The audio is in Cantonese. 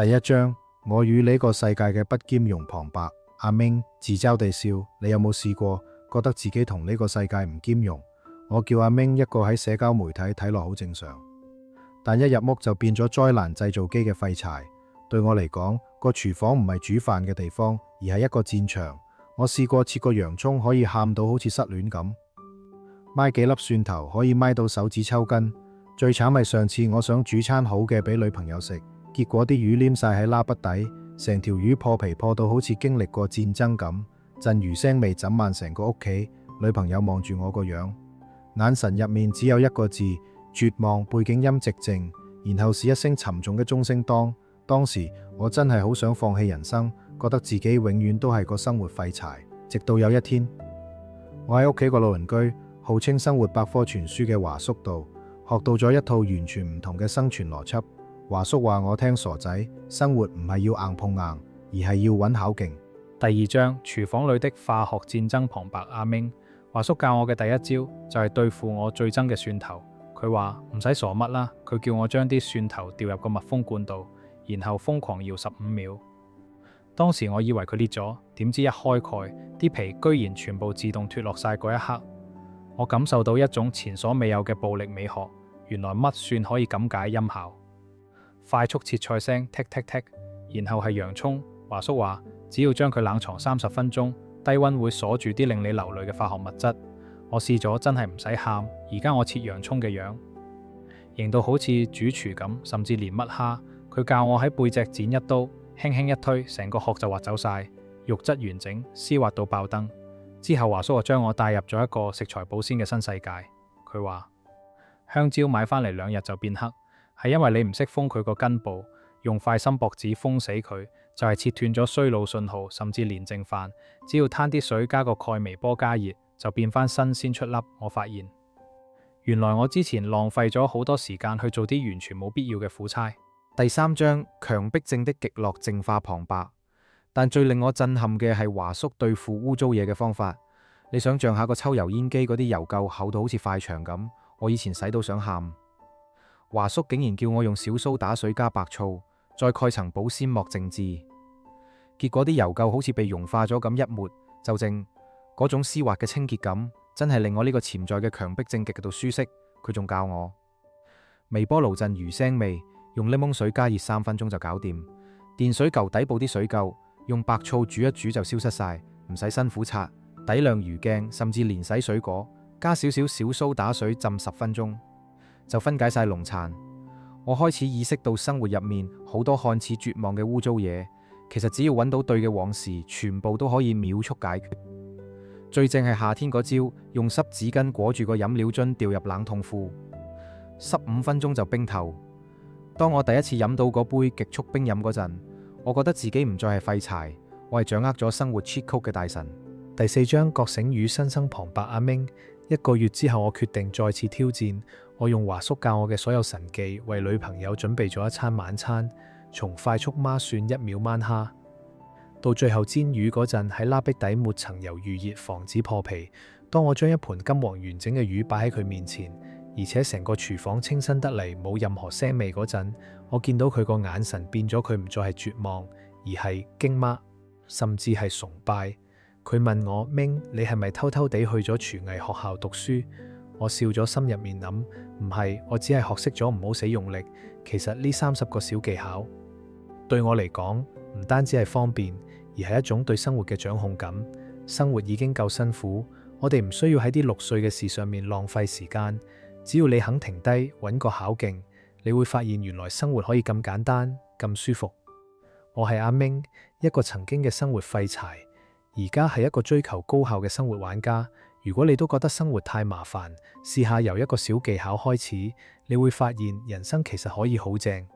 第一章，我與呢個世界嘅不兼容旁白。阿明自嘲地笑，你有冇試過覺得自己同呢個世界唔兼容？我叫阿明，一個喺社交媒體睇落好正常，但一入屋就變咗災難製造機嘅廢柴。對我嚟講，個廚房唔係煮飯嘅地方，而係一個戰場。我試過切個洋蔥可以喊到好似失戀咁，搣幾粒蒜頭可以搣到手指抽筋。最慘係上次我想煮餐好嘅俾女朋友食，結果啲魚黏晒喺拉筆底，成條魚破皮破到好似經歷過戰爭咁，陣魚腥味浸滿成個屋企。女朋友望住我個樣，眼神入面只有一個字：絕望。背景音寂靜，然後是一聲沉重嘅鐘聲當。當時我真係好想放棄人生，覺得自己永遠都係個生活廢柴。直到有一天，我喺屋企個老鄰居，號稱生活百科全書嘅華叔度，學到咗一套完全唔同嘅生存邏輯。華叔話我聽傻仔，生活唔係要硬碰硬，而係要揾巧勁。第二章，廚房裏的化學戰爭旁白。阿明，華叔教我嘅第一招就係對付我最憎嘅蒜頭。佢話唔使傻乜啦，佢叫我將啲蒜頭掉入個密封罐度，然後瘋狂搖15秒。當時我以為佢裂咗，點知一開蓋，啲皮居然全部自動脫落晒。嗰一刻，我感受到一種前所未有嘅暴力美學。原來乜蒜可以咁解音效。快速切菜聲剔剔剔，然後係洋蔥。華叔話只要將佢冷藏30分鐘，低溫會鎖住啲令你流淚嘅化學物質。我試咗真係唔使喊，而家我切洋蔥嘅樣型到好似主廚咁，甚至連乜蝦。佢教我喺背脊剪一刀，輕輕一推，成個殼就滑走晒，肉質完整，絲滑到爆燈。之後華叔就將我帶入咗一個食材保鮮嘅新世界。佢話香蕉買返嚟2日就變黑，係因為你唔識封佢個根部，用快心薄紙封死佢，就係切斷咗衰老信號，甚至連剩飯，只要攤啲水加個蓋微波加熱，就變返新鮮出粒。我發現原來我之前浪費咗好多時間去做啲完全冇必要嘅苦差。第三章，強迫症的極樂淨化旁白。但最令我震撼嘅係華叔對付污糟嘢嘅方法。你想象下個抽油煙機嗰啲油垢厚到好似塊牆咁，我以前洗到想喊。華叔竟然叫我用小蘇打水加白醋，再蓋層保鮮膜靜置，結果啲油垢好似被融化咗咁，一抹就淨。嗰種絲滑嘅清潔感，真係令我呢個潛在嘅強迫症極度舒適。佢仲教我微波爐陣魚腥味，用檸檬水加熱3分鐘就搞掂。電水舊底部啲水垢，用白醋煮一煮就消失晒，唔使辛苦刷。底量魚鏡，甚至連洗水果，加少少小蘇打水浸10分鐘，就分解晒濃殘。我開始意識到生活入面好多看似絕望嘅污糟嘢，其實只要揾到對嘅往事，全部都可以秒速解決。最正係夏天嗰招，用濕紙巾裹住個飲料樽，掉入冷凍庫，濕5分鐘就冰透。當我第一次飲到嗰杯極速冰飲嗰陣，我覺得自己唔再係廢柴，我係掌握咗生活 cheat code 嘅大神。第4章，覺醒與新生旁白。阿明，1個月之後我決定再次挑戰。我用華叔教我嘅所有神技，為女朋友準備咗一餐晚餐，從快速孖蒜1秒炆蝦，到最後煎魚嗰陣喺拉壁底抹層油預熱，防止破皮。當我將一盤金黃完整嘅魚擺喺佢面前，而且成個廚房清新得嚟，冇任何腥味嗰陣，我見到佢個眼神變咗，佢唔再係絕望，而係驚訝，甚至係崇拜。佢問我：明，你係咪偷偷地去咗廚藝學校讀書？我笑咗，心入面諗：唔係，我只係學識咗唔好死用力。其實呢30個小技巧對我嚟講，唔單止係方便，而係一種對生活嘅掌控感。生活已經夠辛苦，我哋唔需要喺啲6碎嘅事上面浪費時間。只要你肯停低，揾個巧勁，你會發現原來生活可以咁簡單，咁舒服。我係阿明，一個曾經嘅生活廢柴，而家係一個追求高效嘅生活玩家。如果你都覺得生活太麻煩，試下由一個小技巧開始，你會發現人生其實可以好正。